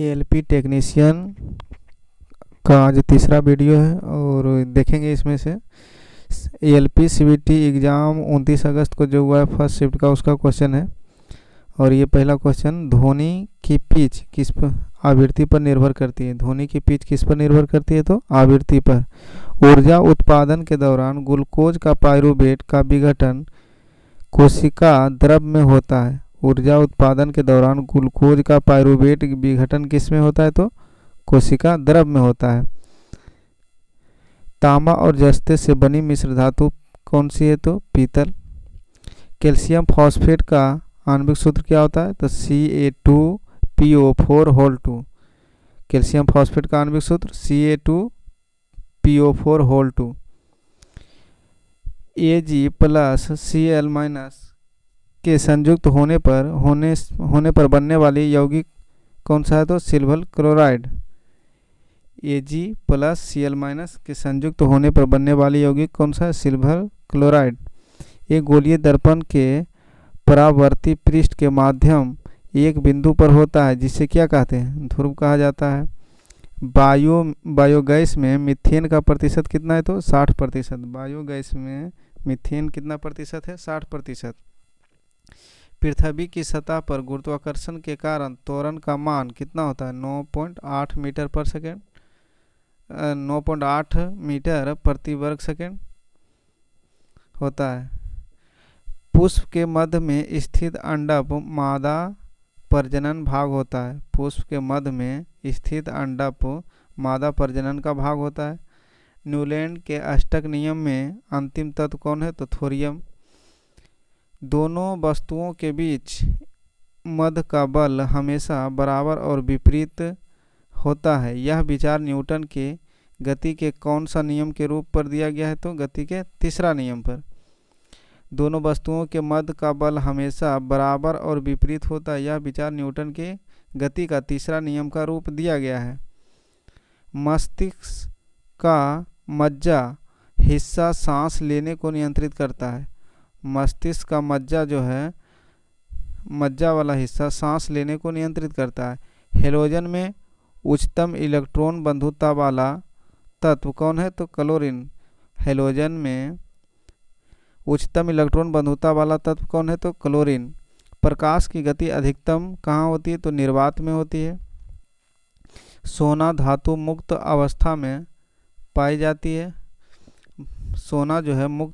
ALP technician का आज तीसरा वीडियो है और देखेंगे इसमें से एएलपी सीबीटी एग्ज़ाम 29 अगस्त को जो हुआ है फर्स्ट शिफ्ट का, उसका क्वेश्चन है। और ये पहला क्वेश्चन, ध्वनि की पिच किस पर आवृत्ति पर निर्भर करती है। ध्वनि की पिच किस पर निर्भर करती है? तो आवृत्ति पर। ऊर्जा उत्पादन के दौरान ग्लूकोज का पाइरूवेट का विघटन कोशिका द्रव में होता है। ऊर्जा उत्पादन के दौरान ग्लूकोज का पाइरूवेट विघटन किस में होता है? तो कोशिका द्रव में होता है। तांबा और जस्ते से बनी मिश्र धातु कौन सी है? तो पीतल। कैल्शियम फॉस्फेट का आणविक सूत्र क्या होता है? तो Ca2PO4 कैल्शियम फॉस्फेट का आणविक सूत्र Ca2PO4 Ag plus Cl minus के संयुक्त होने पर बनने वाली यौगिक कौन सा है? तो silver chloride. Ag plus Cl minus के संयुक्त होने पर बनने वाली यौगिक कौन सा है? Silver chloride. एक गोलीय दर्पण के परावर्ती पृष्ठ के माध्यम एक बिंदु पर होता है जिसे क्या कहते हैं? ध्रुव कहा जाता है। बायोगैस में मीथेन का प्रतिशत कितना है? तो 60%। बायोगैस में मीथेन कितना प्रतिशत है? 60%। पृथ्वी की सतह पर गुरुत्वाकर्षण के कारण त्वरण का मान कितना होता है? 9.8 मीटर पर सेकेंड, 9.8 मीटर प्रति वर्ग सेकेंड होता है। पुष्प के मध्य में स्थित अंडप मादा प्रजनन भाग होता है। पुष्प के मध्य में स्थित अंडप मादा प्रजनन का भाग होता है। न्यूलैंड के अष्टक नियम में अंतिम तत्व कौन है? तो थोरियम। दोनों वस्तुओं के बीच मध्य का बल हमेशा बराबर और विपरीत होता है। यह विचार न्यूटन के गति के कौन सा नियम के रूप पर दिया गया है? तो गति के तीसरा नियम पर। दोनों वस्तुओं के मध्य का बल हमेशा बराबर और विपरीत होता है। यह विचार न्यूटन के गति का तीसरा नियम का रूप दिया गया है। मस्तिष्क का मज्जा हिस्सा सांस लेने को नियंत्रित करता है। मस्तिष्क का मज्जा जो है, मज्जा वाला हिस्सा सांस लेने को नियंत्रित करता है। हेलोजन में उच्चतम इलेक्ट्रॉन बंधुता वाला तत्व कौन है? तो क्लोरीन। हेलोजन में उच्चतम इलेक्ट्रॉन बंधुता वाला तत्व कौन है? तो क्लोरीन। प्रकाश की गति अधिकतम कहाँ होती है? तो निर्वात में होती है। सोना धातु मुक्त अवस्था में पाई जाती है। सोना जो है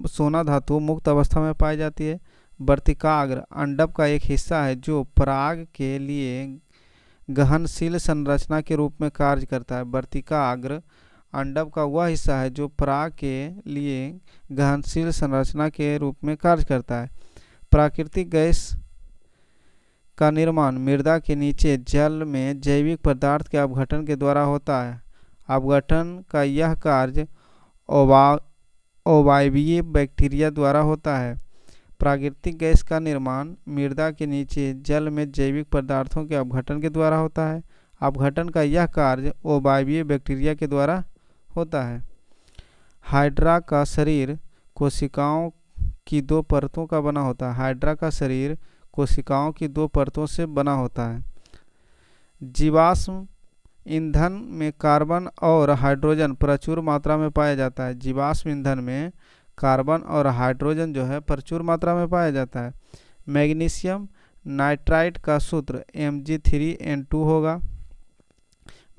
सोना धातु मुक्त अवस्था में पाई जाती है। वर्तिकाग्र अंडप का एक हिस्सा है जो पराग के लिए गहनशील संरचना के रूप में कार्य करता है। वर्तिकाग्र अंडप का वह हिस्सा है जो पराग के लिए गहनशील संरचना के रूप में कार्य करता है। प्राकृतिक गैस का निर्माण मृदा के नीचे जल में जैविक पदार्थ के अपघटन के द्वारा होता है। अपघटन का यह कार्य अवायवीय बैक्टीरिया द्वारा होता है। प्राकृतिक गैस का निर्माण मृदा के नीचे जल में जैविक पदार्थों के अपघटन के द्वारा होता है। अपघटन का यह कार्य अवायवीय बैक्टीरिया के द्वारा होता है। हाइड्रा का शरीर कोशिकाओं की 2 परतों का बना होता है। हाइड्रा का शरीर कोशिकाओं की 2 परतों से बना होता है। जीवाश्म ईंधन में कार्बन और हाइड्रोजन प्रचुर मात्रा में पाया जाता है। जीवाश्म ईंधन में कार्बन और हाइड्रोजन जो है प्रचुर मात्रा में पाया जाता है। मैग्नीशियम नाइट्राइड का सूत्र Mg3n2 होगा।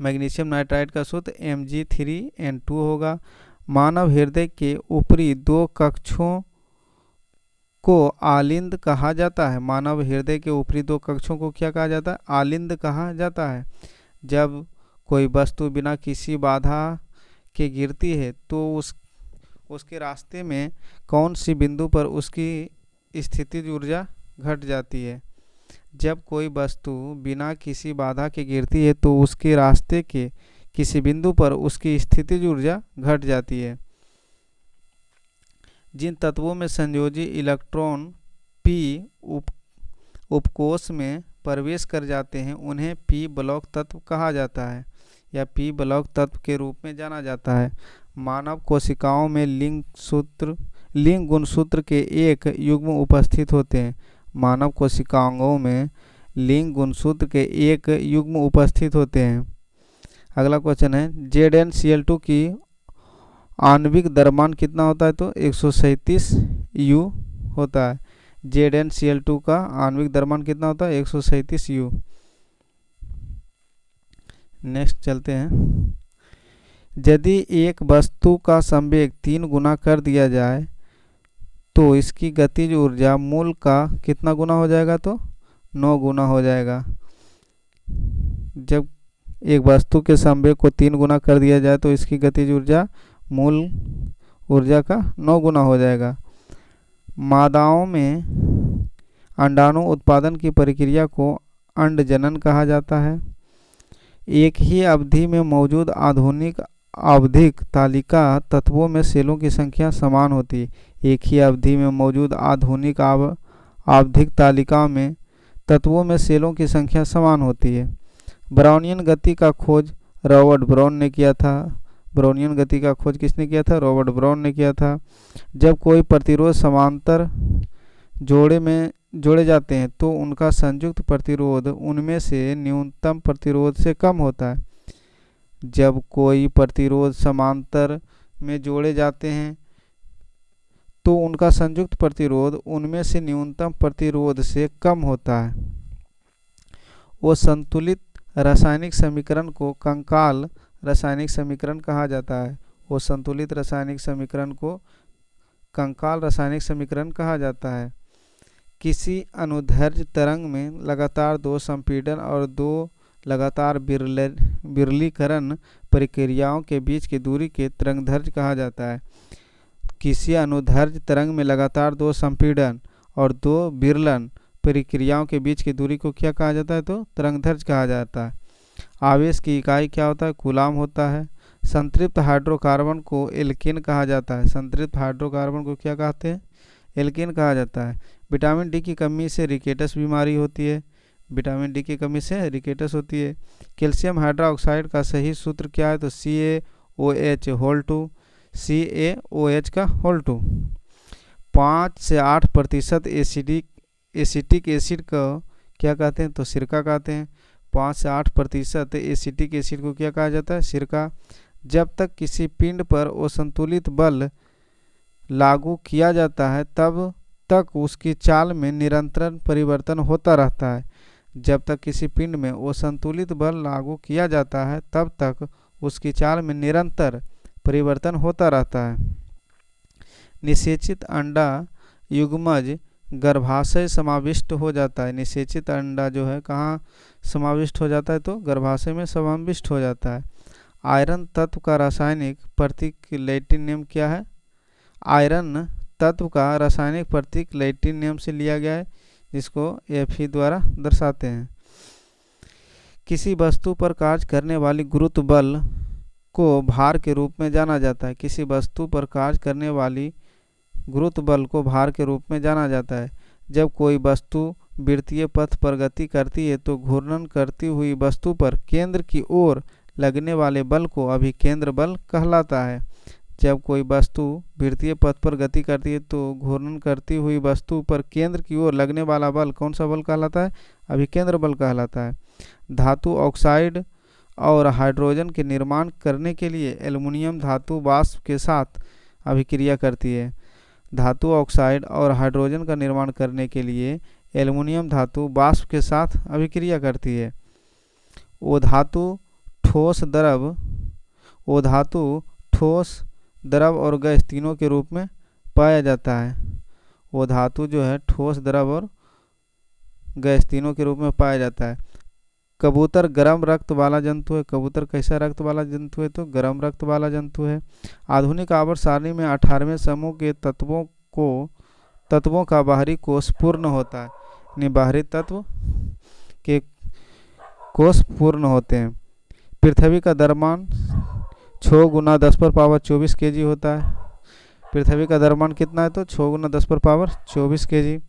मैग्नीशियम नाइट्राइड का सूत्र Mg3n2 होगा। मानव हृदय के ऊपरी 2 कक्षों को आलिंद कहा जाता है। मानव हृदय के ऊपरी 2 कक्षों को क्या कहा जाता है? आलिंद कहा जाता है। जब कोई वस्तु बिना किसी बाधा के गिरती है तो उसके रास्ते में कौन सी बिंदु पर उसकी स्थितिज ऊर्जा घट जाती है? जब कोई वस्तु बिना किसी बाधा के गिरती है तो उसके रास्ते के किसी बिंदु पर उसकी स्थितिज ऊर्जा घट जाती है। जिन तत्वों में संयोजी इलेक्ट्रॉन p उपकोष में प्रवेश कर जाते हैं उन्हें p ब्लॉक तत्व कहा जाता है या p ब्लॉक तत्व के रूप में जाना जाता है। मानव कोशिकाओं में लिंग गुणसूत्र के एक युग्म उपस्थित होते हैं। मानव कोशिकाओं में लिंग गुणसूत्र के एक युग्म उपस्थित होते हैं। अगला क्वेश्चन है ZnCl2 की आणविक द्रव्यमान कितना होता है? तो 137 U होता है। ZnCl2 का आणविक द्रव्यमान कितना होता है? 137 U। नेक्स्ट चलते हैं। यदि एक वस्तु का संवेग 3 गुना कर दिया जाए तो इसकी गतिज ऊर्जा मूल का कितना गुना हो जाएगा? तो 9 गुना हो जाएगा। जब एक वस्तु के संवेग को 3 गुना कर दिया जाए तो इसकी गतिज ऊर्जा मूल ऊर्जा का 9 गुना हो जाएगा। मादाओं में अंडाणु उत्पादन की प्रक्रिया को अंडजनन कहा जाता है। एक ही अवधि में मौजूद आधुनिक आवधिक तालिका तत्वों में सेलों की संख्या समान होती है। एक ही अवधि में मौजूद आधुनिक आवधिक तालिका में तत्वों में सेलों की संख्या समान होती है। ब्राउनियन गति का खोज रॉबर्ट ब्राउन ने किया था। ब्राउनियन गति का खोज किसने किया था? रॉबर्ट ब्राउन ने किया था। जब कोई प्रतिरोध समांतर जोड़े जाते हैं तो उनका संयुक्त प्रतिरोध उनमें से न्यूनतम प्रतिरोध से कम होता है। जब कोई प्रतिरोध समांतर में जोड़े जाते हैं तो उनका संयुक्त प्रतिरोध उनमें से न्यूनतम प्रतिरोध से कम होता है। वो संतुलित रासायनिक समीकरण को कंकाल रासायनिक समीकरण कहा जाता है। वो संतुलित रासायनिक समीकरण को कंकाल रासायनिक समीकरण कहा जाता है। किसी अनुदैर्ध्य तरंग में लगातार 2 संपीड़न और 2 लगातार विरलीकरण प्रक्रियाओं के बीच की दूरी के तरंगदैर्ध्य कहा जाता है। किसी अनुदैर्ध्य तरंग में लगातार 2 संपीड़न और 2 विरलन प्रक्रियाओं के बीच की दूरी को क्या कहा जाता है? तो तरंगदैर्ध्य कहा जाता है। आवेश की इकाई क्या होता है? कूलाम होता है। संतृप्त हाइड्रोकार्बन को एल्केन कहा जाता है। संतृप्त हाइड्रोकार्बन को क्या कहते हैं? एल्केन कहा जाता है। विटामिन डी की कमी से रिकेटस बीमारी होती है। विटामिन डी की कमी से रिकेटस होती है। कैल्शियम हाइड्रोक्साइड का सही सूत्र क्या है? तो CaOH2 CaOH का होल 2। 5 से 8% एसिटिक एसिड को क्या कहते हैं? तो सिरका कहते हैं। 5 से 8% एसिटिक एसिड को क्या कहा जाता है? सिरका। जब तक किसी पिंड पर असंतुलित बल लागू किया जाता है तब तक उसकी चाल में निरंतर परिवर्तन होता रहता है। जब तक किसी पिंड में असंतुलित बल लागू किया जाता है तब तक उसकी चाल में निरंतर परिवर्तन होता रहता है। निषेचित अंडा युग्मज गर्भाशय समाविष्ट हो जाता है। निषेचित अंडा जो है कहाँ समाविष्ट हो जाता है? तो गर्भाशय में समाविष्ट हो जाता है। आयरन तत्व का रासायनिक प्रतीक लैटिन नेम क्या है? आयरन तत्व का रासायनिक प्रतीक लैटिन नेम से लिया गया है जिसको Fe द्वारा दर्शाते हैं। किसी वस्तु पर कार्य करने वाली गुरुत्व बल को भार के रूप में जाना जाता है। किसी वस्तु पर कार्य करने वाली गुरुत्व बल को भार के रूप में जाना जाता है। जब कोई वस्तु वृत्तीय पथ पर गति करती है तो घूर्णन करती हुई वस्तु पर केंद्र की ओर लगने वाले बल को अभिकेंद्र बल कहलाता है। जब कोई वस्तु वृत्तीय पथ पर गति करती है तो घूर्णन करती हुई वस्तु पर केंद्र की ओर लगने वाला बल कौन सा बल कहलाता है? अभिकेंद्र बल कहलाता है। धातु ऑक्साइड और हाइड्रोजन के निर्माण करने के लिए एल्युमिनियम धातु वाष्प के साथ अभिक्रिया करती है। धातु ऑक्साइड और हाइड्रोजन का निर्माण करने के लिए एल्युमिनियम धातु वाष्प के साथ अभिक्रिया करती है। वो धातु ठोस द्रव और गैस तीनों के रूप में पाया जाता है। वो धातु जो है ठोस द्रव और गैस तीनों के रूप में पाया जाता है। कबूतर गर्म रक्त वाला जंतु है। कबूतर कैसा रक्त वाला जंतु है? तो गर्म रक्त वाला जंतु है। आधुनिक आवर्त सारणी में 18वें समूह के तत्वों का बाहरी कोष पूर्ण होता है। यानी बाहरी तत्व के कोष पूर्ण होते हैं। पृथ्वी का द्रव्यमान 6 गुना 10⁻24 kg होता है। पृथ्वी का द्रव्यमान कितना है? तो 6 गुना 10⁻24 kg।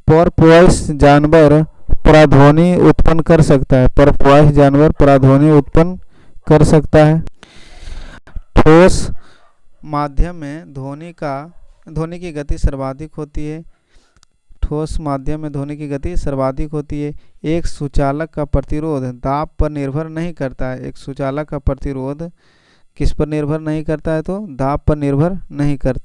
परपोइस जानवर पराध्वनि उत्पन्न कर सकता है। परपोइस जानवर पराध्वनि उत्पन्न कर सकता है। ठोस माध्यम में ध्वनि की गति सर्वाधिक होती है। ठोस माध्यम में ध्वनि की गति सर्वाधिक होती है। एक सुचालक का प्रतिरोध दाब पर निर्भर नहीं करता है। एक सुचालक का प्रतिरोध किस पर निर्भर नहीं करता है? तो दाब पर निर्भर नहीं करता।